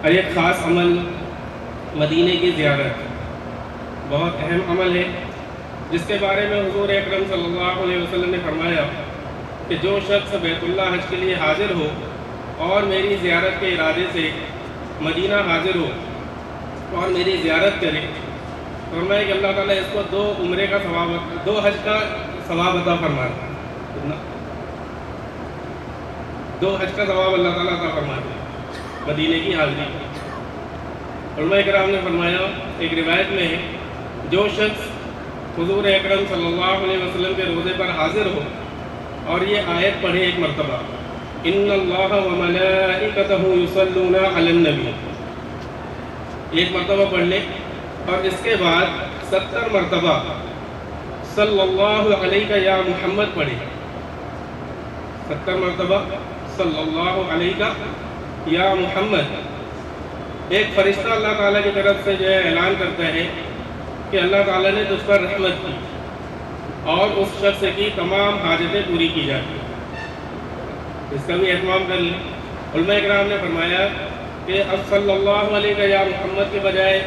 اور ایک خاص عمل مدینے کی زیارت بہت اہم عمل ہے، جس کے بارے میں حضور اکرم صلی اللہ علیہ وسلم نے فرمایا کہ جو شخص بیت اللہ حج کے لیے حاضر ہو اور میری زیارت کے ارادے سے مدینہ حاضر ہو اور میری زیارت کرے، فرمایا کہ اللہ تعالیٰ اس کو 2 عمرے کا ثواب، 2 حج کا ثواب عطا فرماتا ہے، 2 حج کا ثواب اللہ تعالیٰ عطا فرماتا ہے مدینے کی حاضری۔ علماء کرام نے فرمایا، ایک روایت میں ہے، جو شخص حضور اکرم صلی اللہ علیہ وسلم کے روضے پر حاضر ہو اور یہ آیت پڑھے ایک مرتبہ، ان اللہ وملائکتہ یصلون علی النبی، ایک مرتبہ پڑھ لے اور اس کے بعد 70 مرتبہ صلی اللہ علیہ یا محمد پڑھے، 70 مرتبہ صلی اللہ علیہ یا محمد، ایک فرشتہ اللہ تعالیٰ کی طرف سے جو ہے اعلان کرتا ہے کہ اللہ تعالیٰ نے تجھ پر رحمت کی اور اس شخص کی تمام حاجتیں پوری کی جاتی ہیں۔ اس کا بھی اہتمام کر لیں۔ علماء کرام نے فرمایا کہ اب صلی اللہ علیہ یا محمد کے بجائے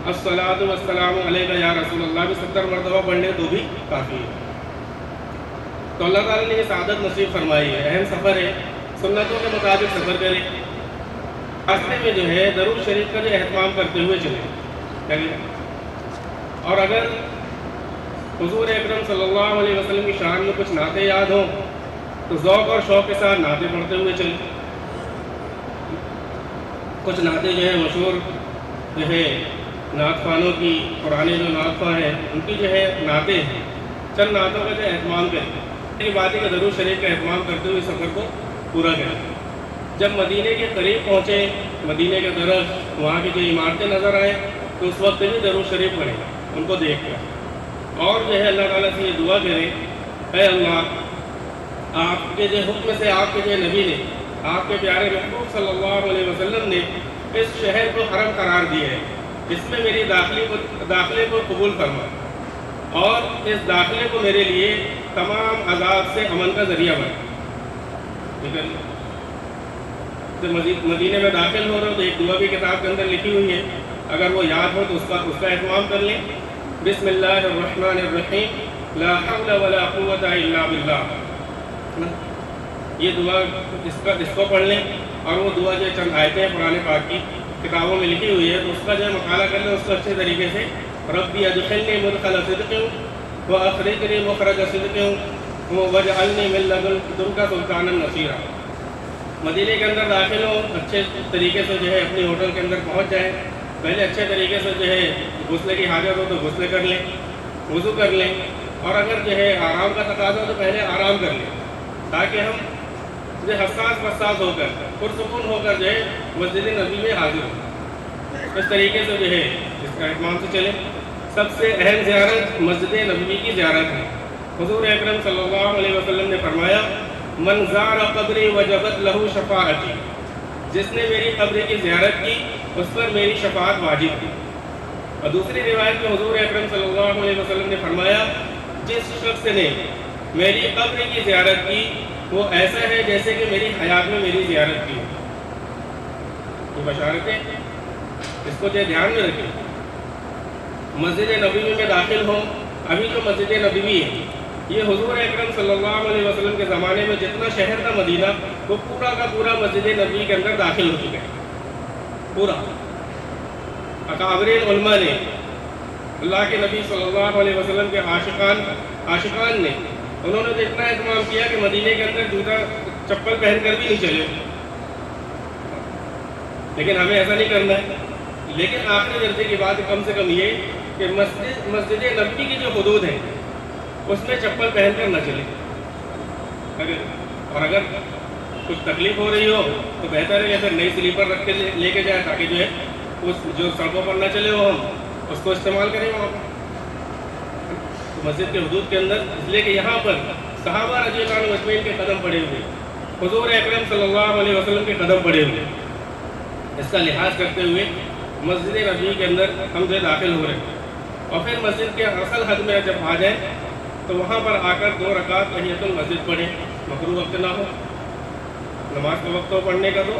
الصلاۃ والسلام علیہ یا رسول اللہ بھی 70 مرتبہ پڑھ لیں تو بھی کافی ہے۔ تو اللہ تعالیٰ نے یہ سعادت نصیب فرمائی ہے، اہم سفر ہے، سنتوں کے مطابق سفر کریں، راستے میں جو ہے درود شریف کا جو اہتمام کرتے ہوئے چلیں، اور اگر حضور اکرم صلی اللہ علیہ وسلم کی شان میں کچھ نعتیں یاد ہوں تو ذوق اور شوق کے ساتھ نعتیں پڑھتے ہوئے چلیں۔ کچھ نعتیں جو ہے مشہور جو ہے نعت خوانوں کی، پرانے جو نعت خواں ہیں ان کی جو ہے نعتیں ہیں، چند نعتوں کا جو اہتمام کریں، یہ بات ہے کہ درود شریف کا اہتمام کرتے ہوئے سفر کو پورا کریں۔ جب مدینے کے قریب پہنچے، مدینے کے درخت، وہاں کی جو عمارتیں نظر آئیں تو اس وقت بھی درود شریف پڑھیں ان کو دیکھ کر، اور جو ہے اللہ تعالیٰ سے یہ دعا کریں، اے اللہ، آپ کے جو حکم سے آپ کے جو نبی نے، آپ کے پیارے محبوب صلی اللہ علیہ وسلم نے اس شہر کو حرم قرار دیا ہے، اس میں میری داخلے کو قبول فرما اور اس داخلے کو میرے لیے تمام عذاب سے امن کا ذریعہ بنا۔ جب مدینے میں داخل ہو رہے ہو تو ایک دعا بھی کتاب کے اندر لکھی ہوئی ہے، اگر وہ یاد ہو تو اس کا اہتمام کر لیں۔ بسم اللہ الرحمن الرحیم لا حول ولا قوت الا باللہ، یہ دعا اس کو پڑھ لیں، اور وہ دعا جو چند آیتیں ہیں قرآن پاک کی کتابوں میں لکھی ہوئی ہے تو اس کا جو ہے مطالعہ کر لیں، اس کو اچھے طریقے سے۔ ربی ادخلنی مدخل صدق واخرجنی مخرج صدق واجعلنی من لدنک سلطانا نصیرا۔ مدینے کے اندر داخل ہو، اچھے طریقے سے جو ہے اپنی ہوٹل کے اندر پہنچ جائیں، پہلے اچھے طریقے سے جو ہے غسل کی حاجت ہو تو غسل کر لیں، وضو کر لیں، اور اگر جو ہے آرام کا تقاضا ہو تو پہلے آرام کر لیں، تاکہ ہم جو حساس ہو کر پرسکون ہو کر جو ہے مسجد نبی میں حاضر ہوں۔ اس طریقے سے جو ہے اس کا اہتمام سے چلیں۔ سب سے اہم زیارت مسجد نبوی کی زیارت ہے۔ حضور اکرم صلی اللہ علیہ وسلم نے فرمایا، من زار قبری وجبت لہو شفاعتی، جس نے میری قبر کی زیارت کی اس پر میری شفاعت واجب تھی۔ اور دوسری روایت میں حضور اکرم صلی اللہ علیہ وسلم نے فرمایا، جس شخص نے میری قبر کی زیارت کی وہ ایسا ہے جیسے کہ میری حیات میں میری زیارت کی ہو۔ یہ بشارتیں اس کو جو دھیان میں رکھیں۔ مسجد نبوی میں داخل ہوں، ابھی جو مسجد نبوی ہے یہ حضور اکرم صلی اللہ علیہ وسلم کے زمانے میں جتنا شہر تھا مدینہ وہ پورا کا پورا مسجد نبوی کے اندر داخل ہو چکا ہے، پورا۔ اکابر علماء نے، اللہ کے نبی صلی اللہ علیہ وسلم کے عاشقان نے، انہوں نے تو اتنا اہتمام کیا کہ مدینے کے اندر جوتا چپل پہن کر بھی نہیں چلے، لیکن ہمیں ایسا نہیں کرنا ہے۔ لیکن آخری درجے کی بات کم سے کم یہ کہ مسجد نبوی کی جو حدود ہیں اس میں چپل پہن کر نہ چلے، اور اگر کچھ تکلیف ہو رہی ہو تو بہتر ہے کہ پھر نئی سلیپر رکھ کے لے کے جائے، تاکہ جو ہے اس جو سڑکوں پر نہ چلے ہو ہم اس کو استعمال کریں وہاں پر مسجد کے حدود کے اندر، اس لیے کہ یہاں پر صحابہ رضی اللہ عنہ اجمعین کے قدم پڑے ہوئے، حضور اکرم صلی اللہ علیہ وسلم کے قدم پڑے ہوئے، اس کا لحاظ کرتے ہوئے مسجد نبوی کے اندر ہم جو داخل ہو رہے ہیں۔ اور پھر مسجد کے اصل حد میں جب آ جائیں تو وہاں پر آ کر 2 رکعت تحیۃ المسجد پڑھیں، مکروہ وقت نہ ہو، نماز کا وقت ہو پڑھنے کا تو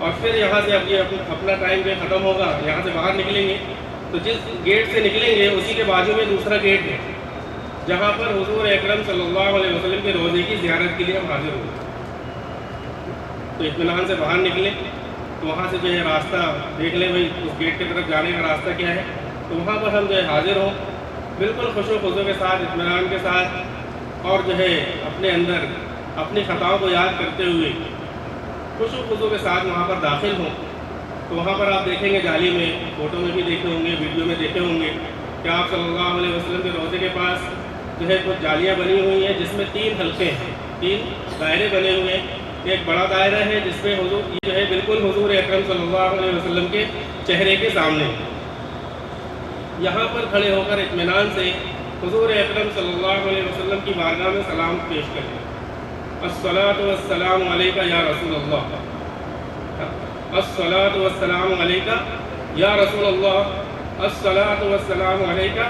اور پھر یہاں سے اب یہ اپنا ٹائم جو ختم ہوگا، یہاں سے باہر نکلیں گے تو جس گیٹ سے نکلیں گے اسی کے بازو میں دوسرا گیٹ ہے جہاں پر حضور اکرم صلی اللہ علیہ وسلم کے روضے کی زیارت کے لیے ہم حاضر ہوں گے۔ تو اطمینان سے باہر نکلیں تو وہاں سے جو ہے راستہ دیکھ لیں بھائی اس گیٹ کی طرف جانے کا راستہ کیا ہے، تو وہاں پر ہم جو ہے حاضر ہوں بالکل خوش و خضو کے ساتھ، اطمینان کے ساتھ، اور جو ہے اپنے اندر اپنی خطاؤں کو یاد کرتے ہوئے خوش و خضو کے ساتھ وہاں پر داخل ہوں۔ تو وہاں پر آپ دیکھیں گے جالی میں، فوٹو میں بھی دیکھے ہوں گے، ویڈیو میں دیکھے ہوں گے کہ آپ صلی اللہ علیہ وسلم کے روضے کے پاس جو ہے کچھ جالیاں بنی ہوئی ہیں جس میں 3 حلقے ہیں، 3 دائرے بنے ہوئے ہیں۔ ایک بڑا دائرہ ہے جس میں حضور جو ہے بالکل حضور اکرم صلی اللہ علیہ وسلم کے چہرے کے سامنے، یہاں پر کھڑے ہو کر اطمینان سے حضور اکرم صلی اللہ علیہ وسلم کی بارگاہ میں سلام پیش کریں۔ الصلاۃ والسلام علیکہ یا رسول اللہ، الصلاۃ والسلام علیکہ یا رسول اللہ، الصلاۃ والسلام علیکہ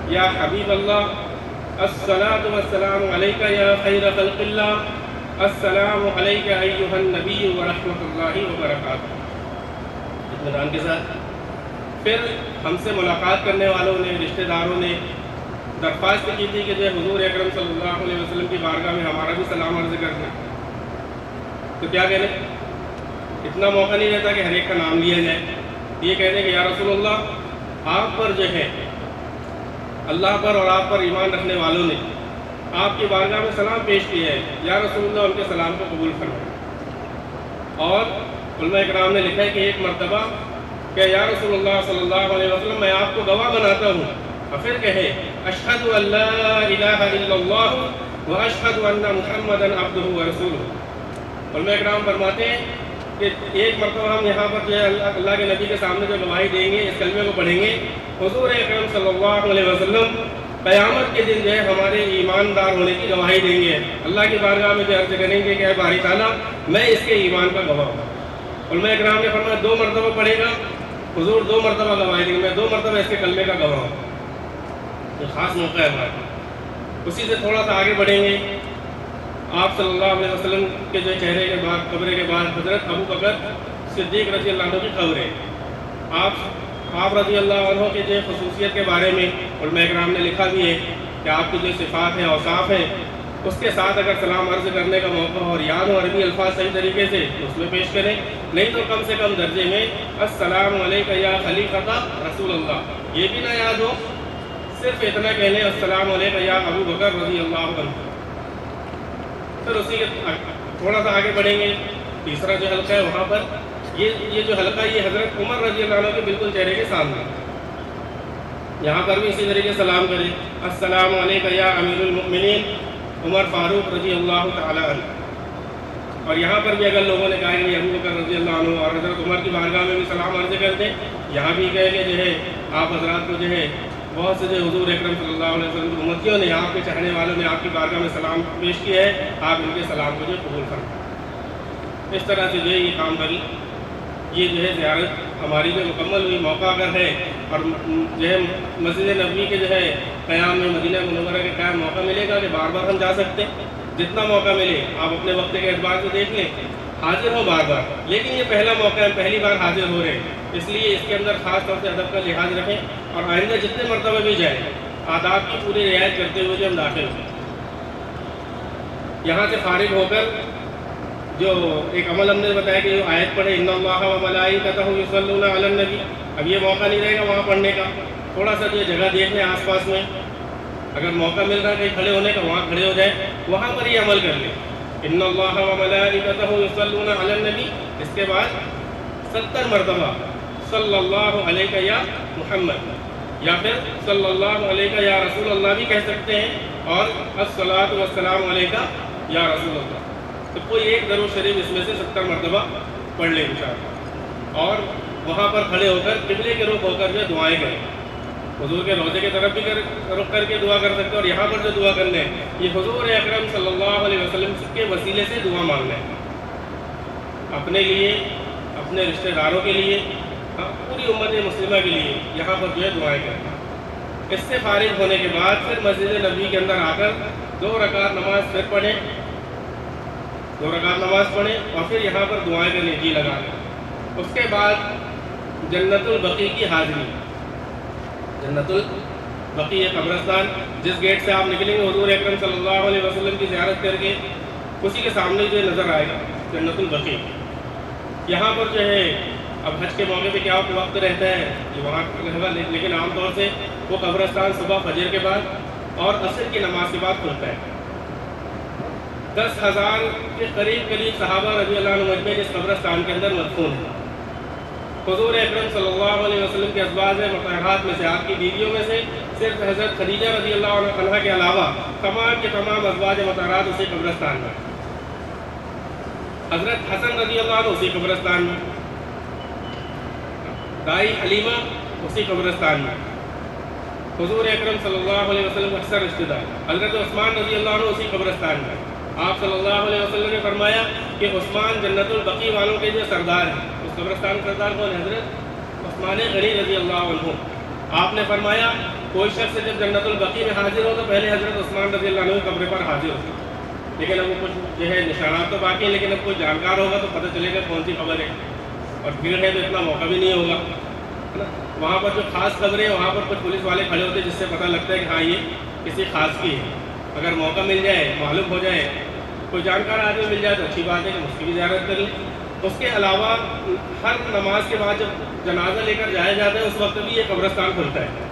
یا حبیب اللہ، الصلاۃ والسلام علیکہ یا خیر خلق اللہ، السلام علیکہ ایہا النبی ورحمۃ اللہ وبرکاتہ۔ اطمینان کے ساتھ پھر ہم سے ملاقات کرنے والوں نے، رشتہ داروں نے درخواست کی تھی کہ جو حضور اکرم صلی اللہ علیہ وسلم کی بارگاہ میں ہمارا بھی سلام عرض کر دیں، تو کیا کہنے، اتنا موقع نہیں رہتا کہ ہر ایک کا نام لیا جائے، یہ کہتے کہ یا رسول اللہ، آپ پر جو ہے اللہ پر اور آپ پر ایمان رکھنے والوں نے آپ کی بارگاہ میں سلام پیش کیا ہے، یا رسول اللہ ان کے سلام کو قبول فرمائیں۔ اور علماء کرام نے لکھا ہے کہ ایک مرتبہ کہ یا رسول اللہ صلی اللہ علیہ وسلم میں آپ کو گواہ بناتا ہوں، اور پھر کہے اشہد ان لا الہ الا اللہ واشہد ان محمدا عبدہ ورسولہ۔ علماء کرام فرماتے ہیں کہ ایک مرتبہ ہم یہاں پر جو ہے اللہ کے نبی کے سامنے جو گواہی دیں گے، اس کلمے کو پڑھیں گے، حضور اکرم صلی اللہ علیہ وسلم قیامت کے دن جو ہے ہمارے ایماندار ہونے کی گواہی دیں گے، اللہ کی بارگاہ میں جو عرض کریں گے کہ اے باری تعالیٰ میں اس کے ایمان کا گواہ ہوں۔ علماء کرام نے فرمایا 2 مرتبہ پڑھے گا حضور، 2 مرتبہ گواہی دیں گے، میں 2 مرتبہ اس کے کلمے کا گواہ ہوں۔ یہ خاص موقع ہے ہمارا۔ اسی سے تھوڑا سا آگے بڑھیں گے، آپ صلی اللہ علیہ وسلم کے جو چہرے کے بعد، قبر کے بعد حضرت ابو بکر صدیق رضی اللہ عنہ کی قبر ہے۔ آپ رضی اللہ عنہ کے جو خصوصیت کے بارے میں علماء کرام نے لکھا بھی ہے کہ آپ کی جو صفات ہیں، اوصاف ہیں، اس کے ساتھ اگر سلام عرض کرنے کا موقع ہو اور یاد ہو عربی الفاظ صحیح طریقے سے تو اس میں پیش کریں، نہیں تو کم سے کم درجے میں السلام علیکہ یا خلیفۃ رسول اللہ یہ بھی نہ یاد ہو، صرف اتنا کہہ لیں السلام علیکہ یا ابو بکر رضی اللہ عنہ۔ پھر اسی کے تھوڑا سا آگے بڑھیں گے، تیسرا جو حلقہ ہے وہاں پر یہ جو حلقہ یہ حضرت عمر رضی اللہ عنہ کے بالکل چہرے کے سامنے، یہاں پر بھی اسی طریقے سلام کریں السلام علیکہ یا امیر المؤمنین عمر فاروق رضی اللہ تعالی عنہ۔ اور یہاں پر بھی اگر لوگوں نے کہا کہ ابو بکر رضی اللہ عنہ اور حضرت عمر کی بارگاہ میں بھی سلام عرض کر دیں، یہاں بھی کہے کہ جو ہے آپ حضرات کو جو ہے بہت سے جو حضور اکرم صلی اللہ علیہ وسلم کی امتیوں نے، آپ کے چاہنے والوں نے آپ کی بارگاہ میں سلام پیش کیا ہے، آپ ان کے سلام کو جو قبول فرمائیں۔ اس طرح سے جو ہے یہ کام کری، یہ جو ہے زیارت ہماری جو مکمل ہوئی۔ موقع اگر ہے اور جو ہے مسجد نبوی کے جو ہے قیام میں، مدینہ منورہ کے قیام موقع ملے گا کہ بار بار ہم جا سکتے ہیں، جتنا موقع ملے آپ اپنے وقت کے اعتبار سے دیکھ لیں، حاضر ہو بار بار، لیکن یہ پہلا موقع ہے، پہلی بار حاضر ہو رہے ہیں، اس لیے اس کے اندر خاص طور سے ادب کا لحاظ رکھیں اور آئندہ جتنے مرتبہ بھی جائیں آداب کی پوری رعایت کرتے ہوئے جو ہم داخل ہوں۔ یہاں سے فارغ ہو کر جو ایک عمل ہم نے بتایا کہ جو آیت پڑھے ان اللہ و ملائکتہ یصلون علی النبی، اب یہ موقع نہیں رہے گا وہاں پڑھنے کا، تھوڑا سا جو جگہ دیکھ لیں آس پاس میں، اگر موقع مل رہا ہے کہیں کھڑے ہونے کا وہاں کھڑے ہو جائیں، وہاں پر یہ عمل کر لیں ان اللہ و ملائکتہ یصلون علی النبی، اس کے بعد 70 مرتبہ صلی اللہ علیہ یا محمد، یا پھر صلی اللہ علیہ یا رسول اللہ بھی کہہ سکتے ہیں، اور الصلاۃ والسلام علیہ یا رسول اللہ، تو کوئی ایک درود شریف اس میں سے 70 مرتبہ پڑھ لیں انشاءاللہ، اور وہاں پر کھڑے ہو کر قبلے کے رخ ہو کر جو دعائیں کریں، حضور کے روضے کی طرف بھی رخ کر کے دعا کر سکتے ہیں، اور یہاں پر جو دعا کرنا ہے یہ حضور اکرم صلی اللہ علیہ وسلم کے وسیلے سے دعا مانگنا ہے، اپنے لیے، اپنے رشتہ داروں کے لیے، پوری امت مسلمہ کے لیے یہاں پر جو ہے دعائیں کریں۔ اس سے فارغ ہونے کے بعد پھر مسجد نبوی کے اندر آ کر 2 رکعت نماز پھر پڑھیں، 2 رکعت نماز پڑھیں، اور پھر یہاں پر دعائیں کریں جی لگا کر، اس کے بعد جنت البقیع کی حاضری. جنت البقیع قبرستان جس گیٹ سے آپ نکلیں گے حضور اکرم صلی اللہ علیہ وسلم کی زیارت کر کے اسی کے سامنے جو نظر آئے گا جنت البقیع. یہاں پر جو ہے اب حج کے موقع پہ کیا وقت رہتا ہے کہ وہاں ہوگا، لیکن عام طور سے وہ قبرستان صبح فجر کے بعد اور عصر کی نماز کے بعد کھلتا ہے. 10,000 کے قریب صحابہ رضی اللہ عنہ مجمعین اس قبرستان کے اندر مدفون ہیں. حضور اکرم صلی اللہ علیہ وسلم کے ازواج مطہرات میں سے، آپ کی بیویوں میں سے صرف حضرت خدیجہ رضی اللہ عنہ کے علاوہ تمام کے تمام ازواج مطہرات اسی قبرستان میں. حضرت حسن رضی اللہ عنہ اسی قبرستان میں، دائی حلیمہ اسی قبرستان میں، حضور اکرم صلی اللہ علیہ وسلم اکثر رشتہ دار حضرت عثمان رضی اللہ عنہ اسی قبرستان میں. آپ صلی اللہ علیہ وسلم نے فرمایا کہ عثمان جنت البقیع والوں کے جو سردار ہیں. اس قبرستان کا سردار کون ہے؟ حضرت عثمان غنی رضی اللہ عنہ. آپ نے فرمایا کوئی شخص جب جنت البقیع میں حاضر ہو تو پہلے حضرت عثمان رضی اللہ عنہ قبر پر حاضر ہو. لیکن اب وہ کچھ جو ہے نشانات تو باقی ہیں، لیکن اب کوئی جانکار ہوگا تو پتہ چلے گا کون سی قبر ہے، اور بھیڑ ہے تو اتنا موقع بھی نہیں ہوگا. وہاں پر جو خاص قبریں ہیں وہاں پر کچھ پولیس والے کھڑے ہوتے ہیں جس سے پتہ لگتا ہے کہ ہاں یہ کسی خاص کی ہے. اگر موقع مل جائے، معلوم ہو جائے، کوئی جانکار آدمی مل جائے تو اچھی بات ہے کہ اس کی بھی زیارت کر لیں. اس کے علاوہ ہر نماز کے بعد جب جنازہ لے کر جایا جاتا ہے اس وقت بھی یہ قبرستان کھلتا ہے.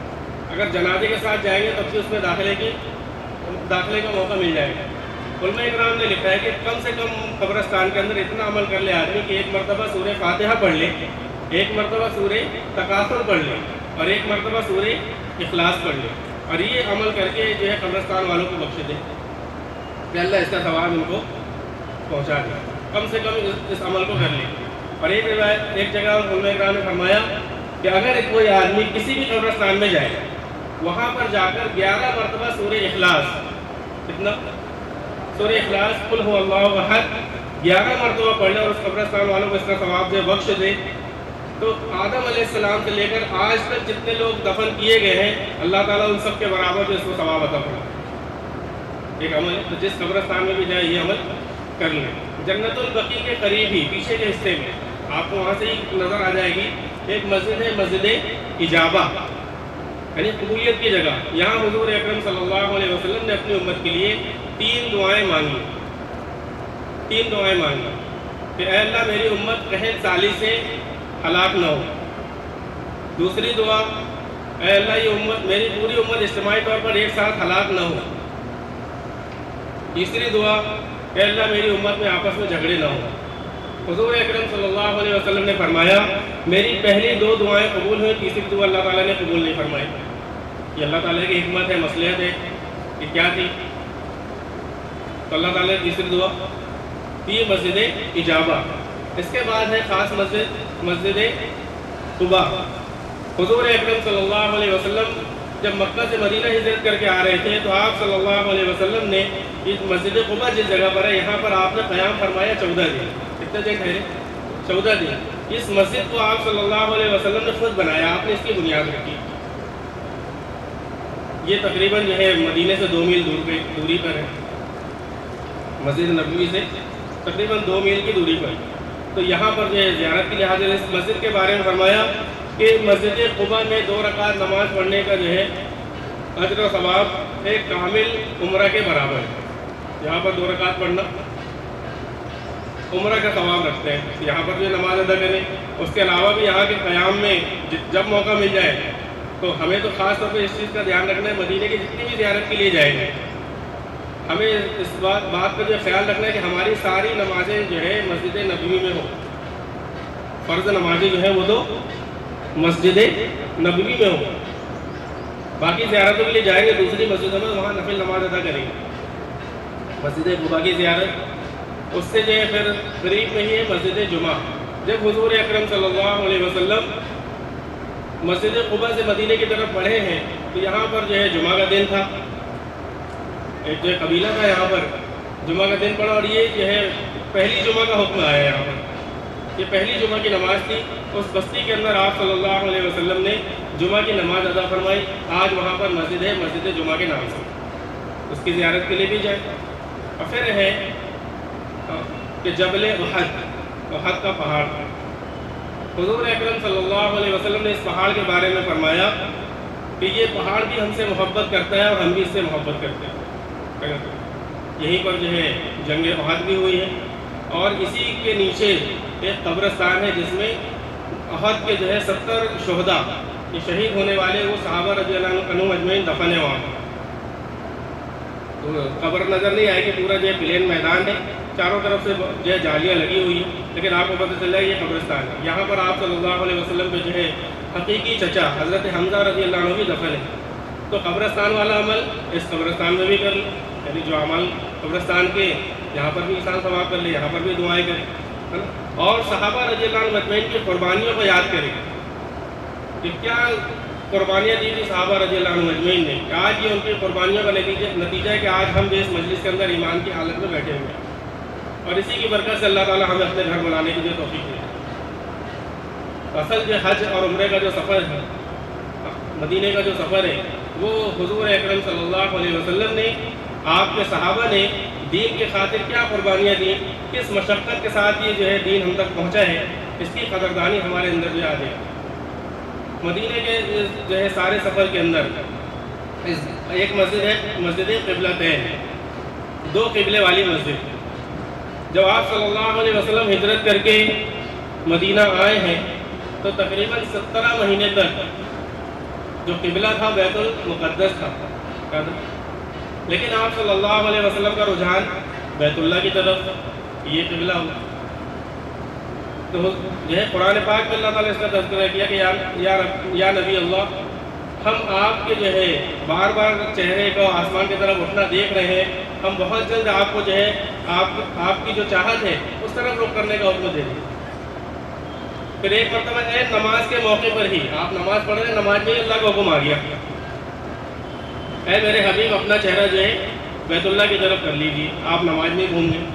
اگر جنازے کے ساتھ جائیں گے تب بھی اس میں داخلے کا موقع مل جائے گا. علماء اکرام نے لکھا ہے کہ کم سے کم قبرستان کے اندر اتنا عمل کر لے آدمی کہ ایک مرتبہ سورہ فاتحہ پڑھ لے، ایک مرتبہ سورہ تکاثر پڑھ لے، اور ایک مرتبہ سورہ اخلاص پڑھ لے، اور یہ عمل کر کے جو ہے قبرستان والوں کو بخش دے کہ اللہ اس کا ثواب ان کو پہنچا دے. کم سے کم اس عمل کو کر لے. اور ایک روایت ایک جگہ علماء اکرام نے فرمایا کہ اگر کوئی آدمی کسی بھی قبرستان میں جائے وہاں پر جا کر 11 مرتبہ سورہ اخلاص، کتنا؟ سورہ اخلاص قل هو اللہ احد 11 مرتبہ پڑھ لے اور اس قبرستان والوں کو اس کا ثواب دے، بخش دے، تو آدم علیہ السلام سے لے کر آج تک جتنے لوگ دفن کیے گئے ہیں اللہ تعالیٰ ان سب کے برابر جو اس کو ثواب عطا فرمائے. ایک عمل ہے، تو جس قبرستان میں بھی جائے یہ عمل کر لیں. جنت البقیع کے قریب ہی پیچھے کے حصے میں آپ کو وہاں سے ہی نظر آ جائے گی ایک مسجد ہے، مسجد اجابہ، یعنی قبولیت کی جگہ. یہاں حضور اکرم صلی اللہ علیہ وسلم نے اپنی امت کے لیے 3 دعائیں مانگی. 3 دعائیں مانگی کہ اے اللہ میری امت قحط سالی سے ہلاک نہ ہو. دوسری دعا، اے اللہ یہ امت میری پوری امت اجتماعی طور پر ایک ساتھ ہلاک نہ ہو. تیسری دعا، اے اللہ میری امت میں آپس میں جھگڑے نہ ہوں. حضور اکرم صلی اللہ علیہ وسلم نے فرمایا میری پہلی 2 دعائیں قبول ہوئیں، تیسری دعا اللہ تعالیٰ نے قبول نہیں فرمائی. یہ اللہ تعالیٰ کی حکمت ہے، مصلحت ہے کہ کیا تھی. تو اللہ تعالیٰ نے تیسری دعا یہ مسجد اجابہ. اس کے بعد ہے خاص مسجد قباء. حضور اکرم صلی اللہ علیہ وسلم جب مکہ سے مدینہ ہجرت کر کے آ رہے تھے تو آپ صلی اللہ علیہ وسلم نے اس مسجد قباء جس جگہ پر ہے یہاں پر آپ نے قیام فرمایا 14 دن. کتنے دن ٹھہرے؟ 14 دن. اس مسجد کو آپ صلی اللہ علیہ وسلم نے خود بنایا، آپ نے اس کی بنیاد رکھی. یہ تقریباً جو ہے مدینہ سے 2 میل دوری پر ہے، مسجد نبوی سے تقریباً 2 میل کی دوری پر. تو یہاں پر جو ہے زیارت کے لیے حاضر. اس مسجد کے بارے میں فرمایا کہ مسجد قباء میں 2 رکعت نماز پڑھنے کا جو ہے اجر و ثواب ایک کامل عمرہ کے برابر ہے. یہاں پر 2 رکعت پڑھنا عمرہ کا ثواب رکھتے ہیں. یہاں پر جو نماز ادا کریں، اس کے علاوہ بھی یہاں کے قیام میں جب موقع مل جائے تو ہمیں تو خاص طور پہ اس چیز کا دھیان رکھنا ہے مدینے کی جتنی بھی زیارت کے لیے جائیں گے ہمیں اس بات کا جو خیال رکھنا ہے کہ ہماری ساری نمازیں جو ہے مسجد نبوی میں ہوں. فرض نمازیں جو ہیں وہ تو مسجد نبوی میں ہوں. باقی زیارتوں کے لیے جائیں گے دوسری مسجدوں میں، وہاں نفل نماز ادا کریں گے. مسجد قباء کی زیارت، اس سے جو ہے پھر قریب میں ہی ہے مسجد جمعہ. جب حضور اکرم صلی اللہ علیہ وسلم مسجد قباء سے مدینے کی طرف بڑھے ہیں تو یہاں پر جو ہے جمعہ کا دن تھا. ایک جو ہے قبیلہ تھا یہاں پر جمعہ کا دن پڑا، اور یہ جو ہے پہلی جمعہ کا حکم آیا یہاں پر. یہ پہلی جمعہ کی نماز تھی. اس بستی کے اندر آپ صلی اللہ علیہ وسلم نے جمعہ کی نماز ادا فرمائی. آج وہاں پر مسجد ہے، مسجد جمعہ کے نام سے، اس کی زیارت کے لیے بھی جائیں. اور پھر ہے کہ جبل احد کا پہاڑ. حضور اکرم صلی اللہ علیہ وسلم نے اس پہاڑ کے بارے میں فرمایا کہ یہ پہاڑ بھی ہم سے محبت کرتا ہے اور ہم بھی اس سے محبت کرتے ہیں۔ یہیں پر جو ہے جنگ احد بھی ہوئی ہے، اور اسی کے نیچے ایک قبرستان ہے جس میں احد کے جو ہے 70 شہداء، یہ شہید ہونے والے وہ صحابہ رضی اللہ عنہم اجمعین دفن ہیں وہاں۔ تو قبر نظر نہیں آئے کہ پورا جو ہے پلین میدان ہے، چاروں طرف سے جو ہے جالیاں لگی ہوئی ہیں، لیکن آپ کو پتہ چل رہا ہے یہ قبرستان ہے۔ یہاں پر آپ صلی اللہ علیہ وسلم پہ جو ہے حقیقی چچا حضرت حمزہ رضی اللہ عنہ بھی دفن ہے۔ تو قبرستان والا عمل اس قبرستان میں بھی کر لیں، یعنی جو عمل قبرستان کے یہاں پر بھی انسان ثواب کر لے، یہاں پر بھی دعائیں کرے، ہے نا؟ اور صحابہ رضی اللہ عنہ اجمعین کی قربانیوں کو یاد کریں کہ کیا قربانیاں دی تھی صحابہ رضی اللہ عنہ اجمعین نے، کہ آج یہ ان کی قربانیوں کا نتیجہ ہے کہ آج ہم بھی اس مجلس کے اندر ایمان کی حالت میں بیٹھے ہوئے ہیں، اور اسی کی برکت سے اللہ تعالیٰ ہمیں اپنے گھر بلانے کی جو توفیق دے۔ اصل جو حج اور عمرے کا جو سفر ہے، مدینے کا جو سفر ہے، وہ حضور اکرم صلی اللہ علیہ وسلم نے، آپ کے صحابہ نے دین کی خاطر کیا قربانیاں دیں، کس مشقت کے ساتھ یہ جو ہے دین ہم تک پہنچا ہے، اس کی قدردانی ہمارے اندر جو آ جائے۔ مدینے کے جو ہے سارے سفر کے اندر ایک مسجد ہے، مسجد قبلتین، دو قبلے والی مسجد۔ جب آپ صلی اللہ علیہ وسلم ہجرت کر کے مدینہ آئے ہیں تو تقریباً 17 مہینے تک جو قبلہ تھا بیت المقدس تھا، لیکن آپ صلی اللہ علیہ وسلم کا رجحان بیت اللہ کی طرف، یہ قبلہ ہوا۔ تو جو ہے قرآن پاک میں اللہ تعالیٰ اس کا تذکرہ کیا کہ یا نبی اللہ، ہم آپ کے جو ہے بار بار چہرے کو آسمان کی طرف اٹھنا دیکھ رہے ہیں، ہم بہت جلد آپ کو جو ہے آپ کی جو چاہت ہے اس طرف رخ کرنے کا حکم دے دیں۔ پھر ایک مرتبہ نماز کے موقع پر ہی آپ نماز پڑھ رہے ہیں، نماز میں ہی اللہ کا حکم آ گیا، اے میرے حبیب اپنا چہرہ جو ہے بیت اللہ کی طرف کر لیجیے، آپ نماز میں گھوم گئے۔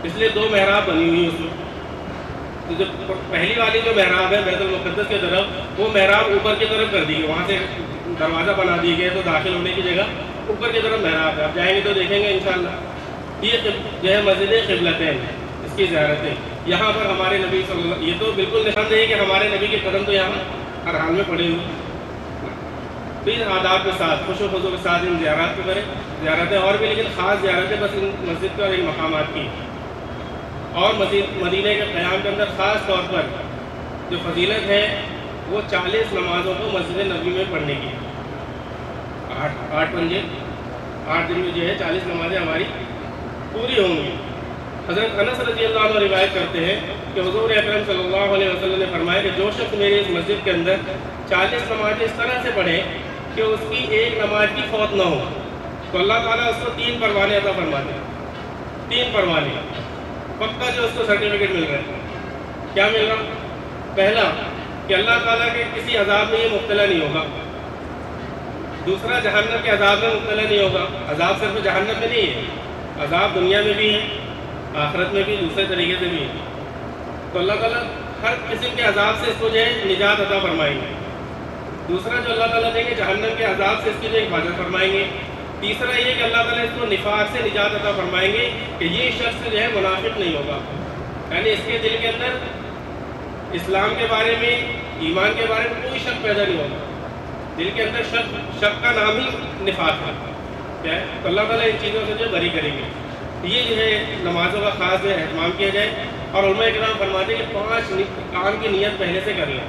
اس لیے 2 محراب بنی ہوئی اس میں، تو جو پہلی والی جو محراب ہے بیت المقدس کی طرف، وہ محراب اوپر کی طرف کر دی گئی، وہاں سے دروازہ بنا دی گئے، تو داخل ہونے کی جگہ اوپر کی طرف محراب ہے۔ آپ جائیں گے تو دیکھیں گے انشاءاللہ۔ یہ جو ہے مسجد قبلتین، اس کی زیارت ہے۔ یہاں پر ہمارے نبی صلی اللہ علیہ وسلم، یہ تو بالکل نشاندہی ہے کہ ہمارے نبی کے قدم تو یہاں ہر حال میں پڑے ہوئے۔ پھر آداب کے ساتھ، خوش و خضوع کے ساتھ ان زیارات کو کریں، زیارتیں اور بھی، لیکن خاص زیارتیں بس ان مسجد کے اور ان مقامات کی۔ اور مدینہ کے قیام کے اندر خاص طور پر جو فضیلت ہے وہ 40 نمازوں کو مسجد نبوی میں پڑھنے کی، 8 دن میں جو ہے 40 نمازیں ہماری پوری ہوں گی۔ حضرت انس رضی اللہ عنہ روایت کرتے ہیں کہ حضور اکرم صلی اللہ علیہ وسلم نے فرمایا کہ جو شخص میرے اس مسجد کے اندر 40 نمازیں اس طرح سے پڑھے کہ اس کی ایک نماز کی فوت نہ ہو، تو اللہ تعالیٰ اس کو 3 پروانے عطا فرماتے ہیں۔ 3 پروانے پکا جو اس کو سرٹیفکیٹ مل رہا ہے۔ کیا مل رہا؟ پہلا کہ اللہ تعالیٰ کے کسی عذاب میں یہ مبتلا نہیں ہوگا، دوسرا جہنم کے عذاب میں مبتلا نہیں ہوگا۔ عذاب صرف جہنم میں نہیں ہے، عذاب دنیا میں بھی ہے، آخرت میں بھی، دوسرے طریقے سے بھی ہے۔ تو اللہ تعالیٰ ہر قسم کے عذاب سے اس کو جو ہے نجات عطا فرمائیں گے۔ دوسرا جو اللہ تعالیٰ دیں گے جہنم کے عذاب سے اس کی جو حفاظت فرمائیں گے۔ تیسرا یہ کہ اللہ تعالیٰ اس کو نفاق سے نجات عطا فرمائیں گے کہ یہ شخص جو ہے منافق نہیں ہوگا، یعنی اس کے دل کے اندر اسلام کے بارے میں، ایمان کے بارے میں کوئی شک پیدا نہیں ہوگا، دل کے اندر شک کا نام ہی نفاق ہے، کیا ہے؟ تو اللہ تعالیٰ ان چیزوں سے جو بری کریں گے۔ یہ جو ہے نمازوں کا خاص جو ہے اہتمام کیا جائے، اور علماء کرام فرماتے ہیں کہ 5 کام کی نیت پہلے سے کر لیں۔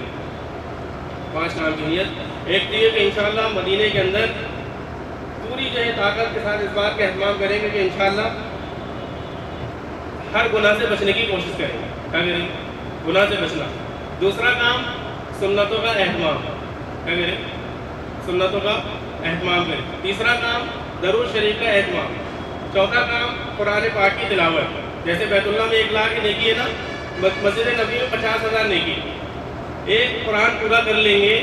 5 کام کی نیت، ایک تو یہ کہ انشاءاللہ مدینے کے اندر پوری جو ہے طاقت کے ساتھ اس بات کا اہتمام کریں گے کہ انشاءاللہ ہر گناہ سے بچنے کی کوشش کریں گے۔ کیا کریں گے؟ گناہ سے بچنا۔ دوسرا کام سنتوں کا اہتمام، کیا کریں؟ سنتوں کا اہتمام کریں۔ تیسرا کام درود شریف کا اہتمام۔ چوتھا کام قرآن پاک کی تلاوت، جیسے بیت اللہ میں 1 لاکھ کی نیکی ہے نا، مسجد نبی میں 50,000 نیکی۔ ایک قرآن پورا کر لیں گے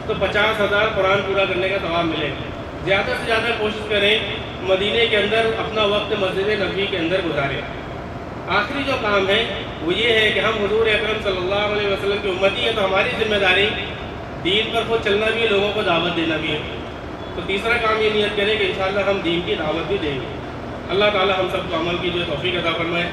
تو 50,000 قرآن پورا کرنے کا ثواب ملے گا۔ زیادہ سے زیادہ کوشش کریں مدینے کے اندر اپنا وقت مسجد نبوی کے اندر گزاریں۔ آخری جو کام ہے وہ یہ ہے کہ ہم حضور اکرم صلی اللہ علیہ وسلم کی امتی ہیں، تو ہماری ذمہ داری دین پر خود چلنا بھی ہے، لوگوں کو دعوت دینا بھی ہے۔ تو تیسرا کام یہ نیت کریں کہ انشاءاللہ ہم دین کی دعوت بھی دیں گے۔ اللہ تعالی ہم سب کو عمل کی جو توفیق عطا فرمائے۔